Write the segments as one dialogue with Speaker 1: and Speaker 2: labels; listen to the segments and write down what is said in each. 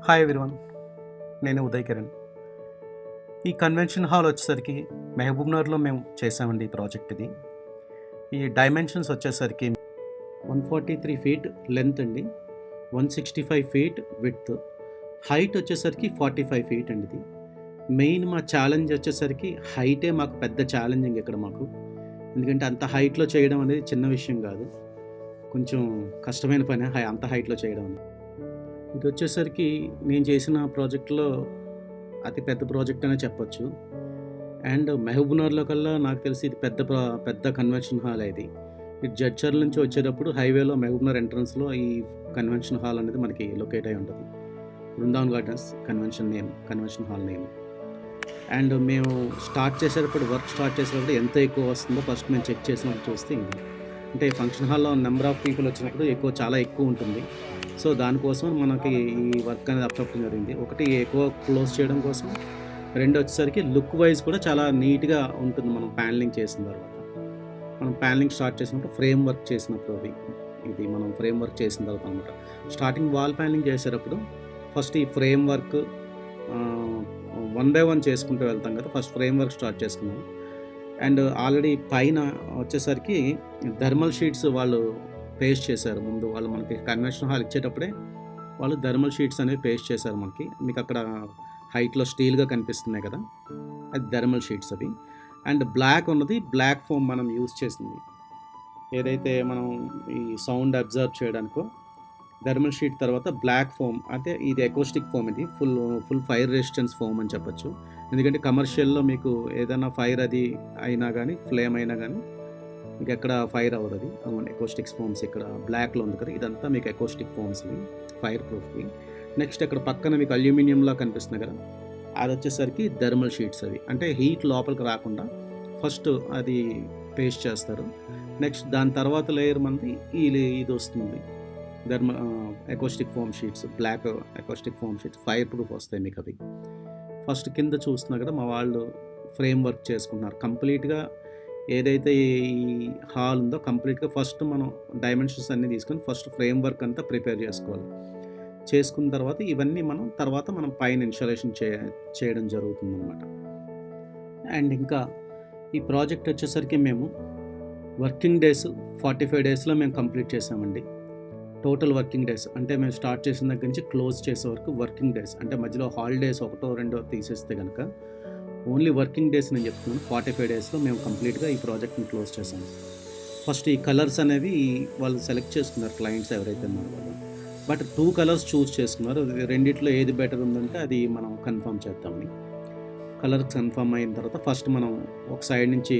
Speaker 1: Hi everyone, నేను ఉదయ్ కిరణ్. ఈ convention hall వచ్చేసరికి మహబూబ్నగర్లో మేము చేసామండి ఈ ప్రాజెక్ట్ ఇది. ఈ డైమెన్షన్స్ వచ్చేసరికి 143 ఫీట్ లెంత్ అండి, 165 ఫీట్ విడ్త్, హైట్ వచ్చేసరికి 45 ఫీట్ అండి. ఇది మెయిన్ మా ఛాలెంజ్ వచ్చేసరికి హైటే మాకు పెద్ద ఛాలెంజింగ్ ఇక్కడ మాకు. ఎందుకంటే అంత హైట్లో చేయడం అనేది చిన్న విషయం కాదు, కొంచెం కష్టమైన పని అంత హైట్లో చేయడం అనేది. ఇది వచ్చేసరికి నేను చేసిన ప్రాజెక్ట్లో అతి పెద్ద ప్రాజెక్ట్ అనే చెప్పొచ్చు. అండ్ మహబూబ్నగర్లో కల్లా నాకు తెలిసి ఇది పెద్ద కన్వెన్షన్ హాల్. ఇది జడ్చర్ల నుంచి వచ్చేటప్పుడు హైవేలో మహబూబ్నగర్ ఎంట్రన్స్లో ఈ కన్వెన్షన్ హాల్ అనేది మనకి లొకేట్ అయి ఉంటుంది. Brindavan gardens convention hall name. And మేము వర్క్ స్టార్ట్ చేసేటప్పుడు ఎంత ఎక్కువ వస్తుందో ఫస్ట్ మేము చెక్ చేసినప్పుడు చూస్తే అంటే ఫంక్షన్ హాల్లో నెంబర్ ఆఫ్ పీపుల్ వచ్చినప్పుడు చాలా ఎక్కువ ఉంటుంది. సో దానికోసం మనకి ఈ వర్క్ అనేది అప్పచెప్పడం జరిగింది. ఒకటి ఎక్కువ క్లోజ్ చేయడం కోసం, రెండు వచ్చేసరికి లుక్ వైజ్ కూడా చాలా నీట్గా ఉంటుంది. మనం ప్యానలింగ్ చేసిన తర్వాత, మనం ప్యానలింగ్ స్టార్ట్ చేసినప్పుడు ఫ్రేమ్ వర్క్ చేసినప్పుడు ఇది మనం ఫ్రేమ్ వర్క్ చేసిన తర్వాత అనమాట. స్టార్టింగ్ వాల్ ప్యానలింగ్ చేసేటప్పుడు ఫస్ట్ ఈ ఫ్రేమ్ వర్క్ 1 by 1 చేసుకుంటూ వెళ్తాం కదా. ఫస్ట్ ఫ్రేమ్ వర్క్ స్టార్ట్ చేసుకున్నాం. అండ్ ఆల్రెడీ పైన వచ్చేసరికి థర్మల్ షీట్స్ వాళ్ళు పేస్ట్ చేశారు. ముందు వాళ్ళు మనకి కన్వెన్షన్ హాల్ ఇచ్చేటప్పుడే వాళ్ళు థర్మల్ షీట్స్ అనేవి పేస్ట్ చేశారు మనకి. మీకు అక్కడ హైట్లో స్టీల్గా కనిపిస్తున్నాయి కదా, అది థర్మల్ షీట్స్ అవి. అండ్ బ్లాక్ ఫోమ్ మనం యూజ్ చేసింది, ఏదైతే మనం ఈ సౌండ్ అబ్జర్వ్ చేయడానికో థర్మల్ షీట్ తర్వాత బ్లాక్ ఫోమ్, అంటే ఇది అకోస్టిక్ ఫోమ్. ఇది ఫుల్ ఫైర్ రెసిస్టెన్స్ ఫోమ్ అని చెప్పొచ్చు. ఎందుకంటే కమర్షియల్లో మీకు ఏదైనా ఫైర్ అది అయినా కానీ, ఫ్లేమ్ అయినా కానీ మీకు ఎక్కడ ఫైర్ అవ్వదు. అది అకోస్టిక్ ఫోమ్స్ ఇక్కడ బ్లాక్లో ఉంది కదా, ఇదంతా మీకు అకోస్టిక్ ఫోమ్స్, ఫైర్ ప్రూఫ్వి. నెక్స్ట్ అక్కడ పక్కన మీకు అల్యూమినియంలా కనిపిస్తుంది కదా, అది వచ్చేసరికి థర్మల్ షీట్స్. అవి అంటే హీట్ లోపలికి రాకుండా ఫస్ట్ అది పేస్ట్ చేస్తారు. నెక్స్ట్ దాని తర్వాత లేయర్ మంది ఇది వస్తుంది, acoustic foam sheets, black acoustic foam sheets, fireproof వస్తాయి మీకు అవి. ఫస్ట్ కింద చూస్తున్నా కదా, మా వాళ్ళు ఫ్రేమ్ వర్క్ చేసుకున్నారు కంప్లీట్గా. ఏదైతే ఈ హాల్ ఉందో కంప్లీట్గా ఫస్ట్ మనం డైమెన్షన్స్ అన్నీ తీసుకొని ఫస్ట్ ఫ్రేమ్ వర్క్ అంతా ప్రిపేర్ చేసుకోవాలి. చేసుకున్న తర్వాత ఇవన్నీ మనం పైన ఇన్స్టాలేషన్ చేయడం జరుగుతుందన్నమాట. అండ్ ఇంకా ఈ ప్రాజెక్ట్ వచ్చేసరికి మేము వర్కింగ్ డేస్ 45 డేస్లో మేము కంప్లీట్ చేసామండి. టోటల్ వర్కింగ్ డేస్ అంటే మేము స్టార్ట్ చేసిన దగ్గర నుంచి క్లోజ్ చేసే వరకు వర్కింగ్ డేస్. అంటే మధ్యలో హాలిడేస్ 1-2 తీసేస్తే కనుక ఓన్లీ వర్కింగ్ డేస్ నేను చెప్తున్నాను. 45 డేస్లో మేము కంప్లీట్గా ఈ ప్రాజెక్ట్ని క్లోజ్ చేసాము. ఫస్ట్ ఈ కలర్స్ అనేవి వాళ్ళు సెలెక్ట్ చేసుకున్నారు, క్లయింట్స్ ఎవరైతే ఉన్నారో వాళ్ళు. బట్ 2 కలర్స్ చూస్ చేసుకున్నారు. రెండిట్లో ఏది బెటర్ ఉందంటే అది మనం కన్ఫర్మ్ చేద్దామని. కలర్స్ కన్ఫర్మ్ అయిన తర్వాత ఫస్ట్ మనం ఒక సైడ్ నుంచి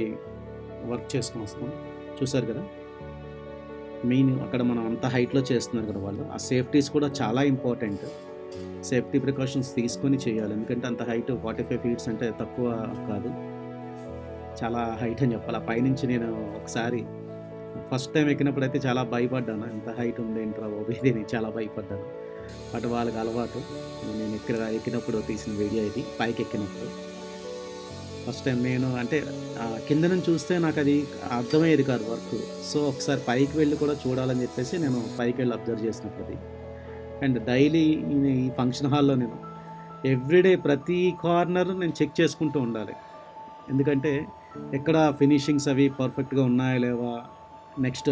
Speaker 1: వర్క్ చేసుకొని వస్తాం. చూసారు కదా, మెయిన్ అక్కడ మనం అంత హైట్లో చేస్తున్నారు కదా వాళ్ళు. ఆ సేఫ్టీస్ కూడా చాలా ఇంపార్టెంట్. సేఫ్టీ ప్రికాషన్స్ తీసుకొని చేయాలి. ఎందుకంటే అంత హైట్ 45 ఫీట్స్ అంటే తక్కువ కాదు, చాలా హైట్ అని చెప్పాలి. ఆ పైనుంచి నేను ఒకసారి ఫస్ట్ టైం ఎక్కినప్పుడు అయితే చాలా భయపడ్డాను. ఎంత హైట్ ఉంది ఏంట్రా ఇది, చాలా భయపడ్డాను. బట్ వాళ్ళకి అలవాటు. నేను ఎక్కినప్పుడు తీసిన వీడియో ఇది, పైకి ఎక్కినప్పుడు ఫస్ట్ టైం. నేను అంటే కింద నుంచి చూస్తే నాకు అది అర్థమయ్యేది కాదు వర్క్. సో ఒకసారి పైకి వెళ్ళి కూడా చూడాలని చెప్పేసి నేను పైకి వెళ్ళి అబ్జర్వ్ చేసినప్పుడు అది. అండ్ డైలీ ఈ ఫంక్షన్ హాల్లో నేను ఎవ్రీడే ప్రతి కార్నర్ నేను చెక్ చేసుకుంటూ ఉండాలి. ఎందుకంటే ఎక్కడ ఫినిషింగ్స్ అవి పర్ఫెక్ట్గా ఉన్నాయా లేవా, నెక్స్ట్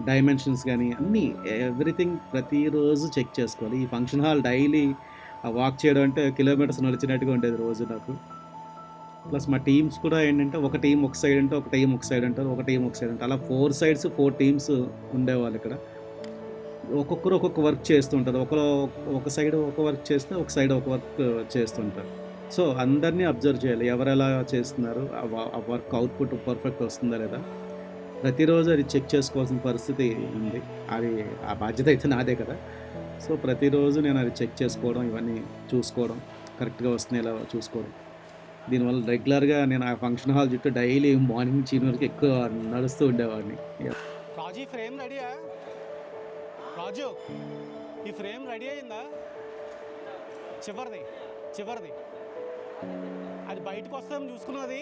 Speaker 1: డైమెన్షన్స్ కానీ అన్నీ ఎవ్రీథింగ్ ప్రతిరోజు చెక్ చేసుకోవాలి. ఈ ఫంక్షన్ హాల్ డైలీ వాక్ చేయడం అంటే కిలోమీటర్స్ నడిచినట్టుగా ఉండేది రోజు నాకు. ప్లస్ మా టీమ్స్ కూడా ఏంటంటే ఒక టీం ఒక సైడ్ అంటే ఒక టీం ఒక సైడ్ అంటారు, ఒక టీం ఒక సైడ్ అంటారు, అలా 4 sides 4 teams ఉండేవాళ్ళు ఇక్కడ. ఒక్కొక్కరు ఒక్కొక్క వర్క్ చేస్తుంటారు. ఒక సైడ్ ఒక వర్క్ చేస్తే ఒక సైడ్ ఒక వర్క్ చేస్తుంటారు. సో అందరినీ అబ్జర్వ్ చేయాలి, ఎవరు ఎలా చేస్తున్నారు, ఆ వర్క్ అవుట్పుట్ పర్ఫెక్ట్ వస్తుందా లేదా, ప్రతిరోజు అది చెక్ చేసుకోవాల్సిన పరిస్థితి ఉంది. అది ఆ బాధ్యత అయితే నాదే కదా. సో ప్రతిరోజు నేను అది చెక్ చేసుకోవడం, ఇవన్నీ చూసుకోవడం, కరెక్ట్గా వస్తున్నాయి ఎలా చూసుకోవడం. దీనివల్ల రెగ్యులర్గా నేను ఆ ఫంక్షన్ హాల్ చుట్టూ డైలీ మార్నింగ్ నుంచి ఈవినింగ్ వరకు ఎక్కువ నడుస్తూ ఉండేవాడిని.
Speaker 2: రాజు, ఈ ఫ్రేమ్ రెడీయా? రాజు, ఈ ఫ్రేమ్ రెడీ అయిందా? చివరిది అది బయటకు వస్తామని చూసుకున్నది.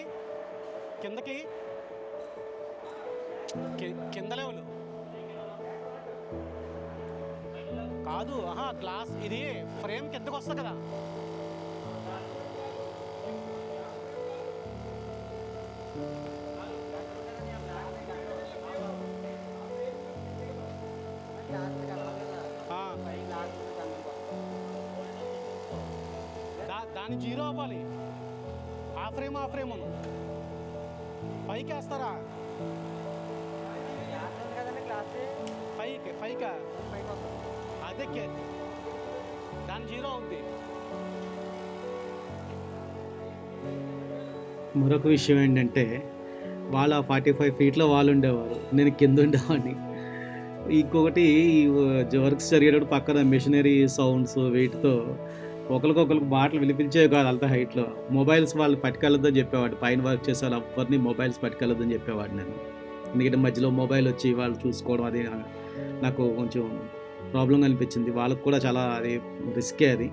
Speaker 2: కింద లెవెల్ కాదు, గ్లాస్ ఇది ఫ్రేమ్ కిందకు వస్తుంది కదా. దాని జీరో అవ్వాలి. ఆ ఫ్రేమ్ పైకి వేస్తారా? పైకా అదే దాని జీరో అవుద్ది.
Speaker 1: మరొక విషయం ఏంటంటే వాళ్ళ 45 ఫీట్లో వాళ్ళు ఉండేవారు, నేను కింద ఉండేవాడిని. ఇంకొకటి వర్క్స్ జరిగేటప్పుడు పక్కన మిషనరీ సౌండ్స్ వీటితో ఒకరికొకరికి మాటలు వినిపించేవి కాదు అంత హైట్లో. మొబైల్స్ వాళ్ళు పట్టుకెళ్ళొద్దని చెప్పేవాడు, పైన వర్క్ చేసే వాళ్ళు ఎవరిని మొబైల్స్ పట్టుకెళ్ళొద్దని చెప్పేవాడు నేను. ఎందుకంటే మధ్యలో మొబైల్ వచ్చి వాళ్ళు చూసుకోవడం అది నాకు కొంచెం ప్రాబ్లంగా అనిపించింది. వాళ్ళకు కూడా చాలా అది రిస్కే అది.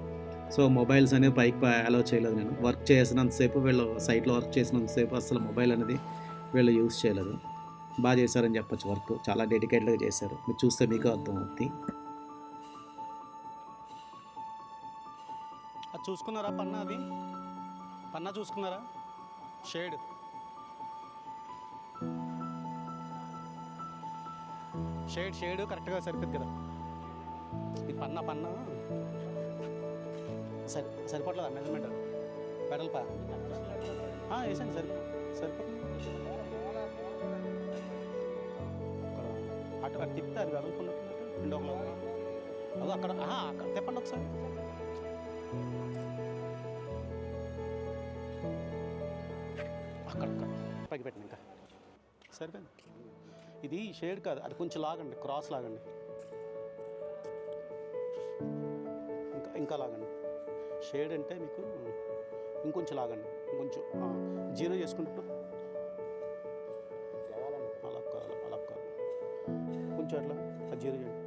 Speaker 1: సో మొబైల్స్ అనేవి పైకి అలౌ చేయలేదు నేను. వర్క్ చేసినంతసేపు వీళ్ళు సైట్లో వర్క్ చేసినంతసేపు అసలు మొబైల్ అనేది వీళ్ళు యూజ్ చేయలేదు. బాగా చేశారని చెప్పొచ్చు, వర్క్ చాలా డెడికేటెడ్గా చేశారు. మీరు చూస్తే మీకు అర్థం అవుతుంది.
Speaker 2: అది చూసుకున్నారా పన్నా చూసుకున్నారా? షేడ్ కరెక్ట్గా సరిపోద్ది కదా. ఇది పన్నా సరిపోట్లేదా మెజర్మెంట్? పెడల్పా వేసండి సరిపోతుంది. అటు తిప్పితే అది వెడల్పున్నట్టు రెండో అది అక్కడ తిప్పండి ఒకసారి. అక్కడ పైకి పెట్టండి, ఇంకా సరిపోయింది. ఇది షేడ్ కాదు, అది కొంచెం లాగండి, క్రాస్ లాగండి, ఇంకా లాగండి. షేడ్ అంటే మీకు ఇంకొంచెం లాగండి, ఇంకొంచెం జీరో చేసుకుంటూ అలా కాదు కొంచెం అట్లా అది జీరో చేయండి.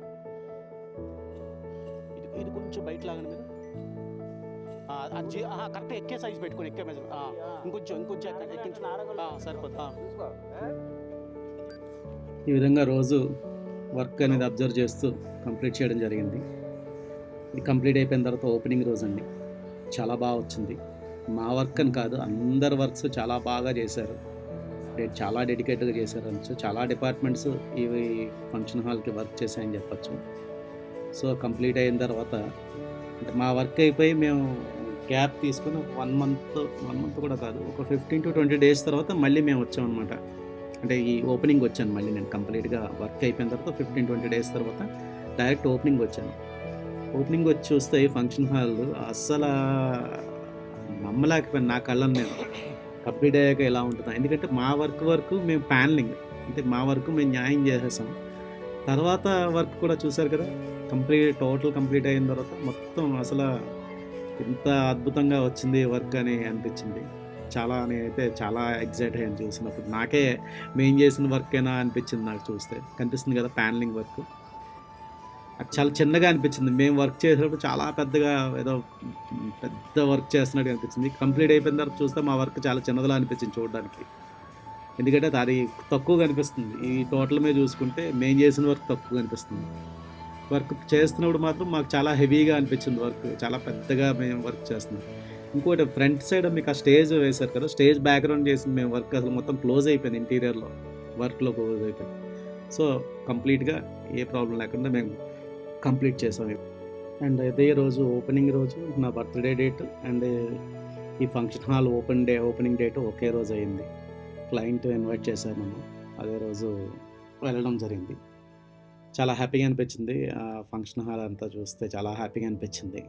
Speaker 2: ఇది కొంచెం బయట లాగండి మీరు. అది కరెక్ట్ ఎక్కే సైజ్ పెట్టుకోండి, ఎక్కే మెజర్. ఇంకొంచెం ఎక్కించు, సరిపోద్ది.
Speaker 1: ఈ విధంగా రోజు వర్క్ అనేది అబ్జర్వ్ చేస్తూ కంప్లీట్ చేయడం జరిగింది. ఇది కంప్లీట్ అయిపోయిన తర్వాత ఓపెనింగ్ రోజు అండి, చాలా బాగా వచ్చింది. మా వర్క్ అని కాదు, అందరి వర్క్స్ చాలా బాగా చేశారు, చాలా డెడికేటెడ్గా చేశారు అనొచ్చు. చాలా డిపార్ట్మెంట్స్ ఇవి ఫంక్షన్ హాల్కి వర్క్ చేశాయని చెప్పచ్చు. సో కంప్లీట్ అయిన తర్వాత అంటే మా వర్క్ అయిపోయి మేము గ్యాప్ తీసుకుని 1 మంత్ కూడా కాదు, ఒక 15 to 20 days తర్వాత మళ్ళీ మేము వచ్చామన్నమాట. అంటే ఈ ఓపెనింగ్ వచ్చాను మళ్ళీ నేను. కంప్లీట్గా వర్క్ అయిపోయిన తర్వాత 15-20 days తర్వాత డైరెక్ట్ ఓపెనింగ్ వచ్చాను. ఓపెనింగ్ వచ్చి చూస్తే ఈ ఫంక్షన్ హాల్ అస్సలు నమ్మలేకపోయాను నా కళ్ళని నేను. కంప్లీట్ అయ్యాక ఎలా ఉంటుందా, ఎందుకంటే మా వర్క్ మేము ప్యానలింగ్ అంటే మా వర్క్ మేము న్యాయం చేసేసాం. తర్వాత వర్క్ కూడా చూసారు కదా, టోటల్ కంప్లీట్ అయిన తర్వాత మొత్తం అసలు ఎంత అద్భుతంగా వచ్చింది వర్క్ అని అనిపించింది. నేనైతే చాలా ఎగ్జైట్ అయ్యాను చూసినప్పుడు. నాకే మేము చేసిన వర్కేనా అనిపించింది నాకు చూస్తే. కనిపిస్తుంది కదా ప్యానలింగ్ వర్క్, అది చాలా చిన్నగా అనిపించింది. మేము వర్క్ చేసేటప్పుడు చాలా పెద్దగా ఏదో పెద్ద వర్క్ చేస్తున్నట్టు అనిపించింది. కంప్లీట్ అయిపోయిన తర్వాత చూస్తే మా వర్క్ చాలా చిన్నదిలా అనిపించింది చూడడానికి. ఎందుకంటే అది తక్కువ కనిపిస్తుంది. ఈ టోటల్ మీద చూసుకుంటే మేము చేసిన వర్క్ తక్కువ కనిపిస్తుంది. వర్క్ చేస్తున్నప్పుడు మాత్రం మాకు చాలా హెవీగా అనిపించింది వర్క్, చాలా పెద్దగా మేము వర్క్ చేస్తున్నాం. ఇంకోటి ఫ్రంట్ సైడ్ మీకు ఆ స్టేజ్ వేశారు కదా, స్టేజ్ బ్యాక్గ్రౌండ్ చేసింది మేము వర్క్ అసలు మొత్తం క్లోజ్ అయిపోయింది, ఇంటీరియర్లో వర్క్లో క్లోజ్ అయిపోయింది. సో కంప్లీట్గా ఏ ప్రాబ్లం లేకుండా మేము కంప్లీట్ చేసాం. అండ్ అదే రోజు ఓపెనింగ్ రోజు నా బర్త్డే డేట్ అండ్ ఈ ఫంక్షన్ హాల్ ఓపెనింగ్ డేట్ ఒకే రోజు అయింది. క్లయింట్ ఇన్వైట్ చేశారు నన్ను, అదే రోజు వెళ్ళడం జరిగింది. చాలా హ్యాపీగా అనిపించింది. ఆ ఫంక్షన్ హాల్ అంతా చూస్తే చాలా హ్యాపీగా అనిపించింది.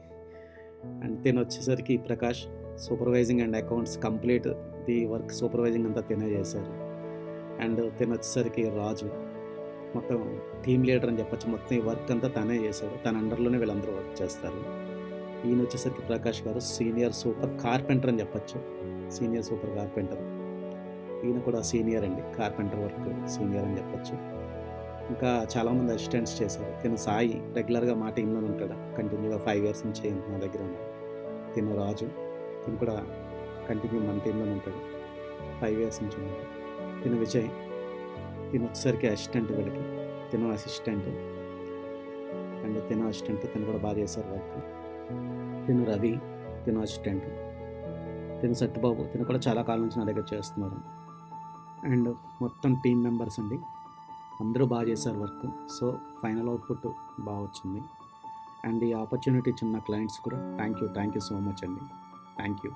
Speaker 1: అండ్ తిను వచ్చేసరికి Prakash supervising and accounts complete the work supervising అంతా తినే చేశారు. అండ్ తిను వచ్చేసరికి రాజు మొత్తం టీమ్ లీడర్ అని చెప్పచ్చు, మొత్తం ఈ వర్క్ అంతా తనే చేశాడు. తన అండర్లోనే వీళ్ళందరూ వర్క్ చేస్తారు. ఈయన వచ్చేసరికి ప్రకాష్ గారు సీనియర్ సూపర్ కార్పెంటర్ అని చెప్పచ్చు, సీనియర్ సూపర్ కార్పెంటర్. ఈయన కూడా సీనియర్ అండి, కార్పెంటర్ వర్క్ సీనియర్ అని చెప్పచ్చు. ఇంకా చాలామంది అసిస్టెంట్స్ చేశారు. తిను సాయి రెగ్యులర్గా మా టీంలోనే ఉంటాడు, కంటిన్యూగా 5 years నుంచి నా దగ్గర ఉన్నాడు. తిను రాజు, తిను కూడా కంటిన్యూ మన టీంలోనే ఉంటాడు, 5 years నుంచి ఉన్నాడు. తిను విజయ్, తిను వచ్చేసరికి అసిస్టెంట్, వీళ్ళకి తిను అసిస్టెంట్. అండ్ తిన అసిస్టెంట్ తిను కూడా బాగా చేశారు వర్క్. తిను రవి తిను అసిస్టెంట్, తిను సత్యబాబు తిను కూడా చాలా కాలం నుంచి నా దగ్గర చేస్తున్నారు. అండ్ మొత్తం టీం మెంబర్స్ అండి, అందరూ బాగా చేశారు వర్క్. సో ఫైనల్ అవుట్పుట్ బాగా వచ్చింది. అండ్ ఈ ఆపర్చునిటీ ఇచ్చిన నా క్లయింట్స్ కూడా థ్యాంక్ యూ సో మచ్ అండి. Thank you.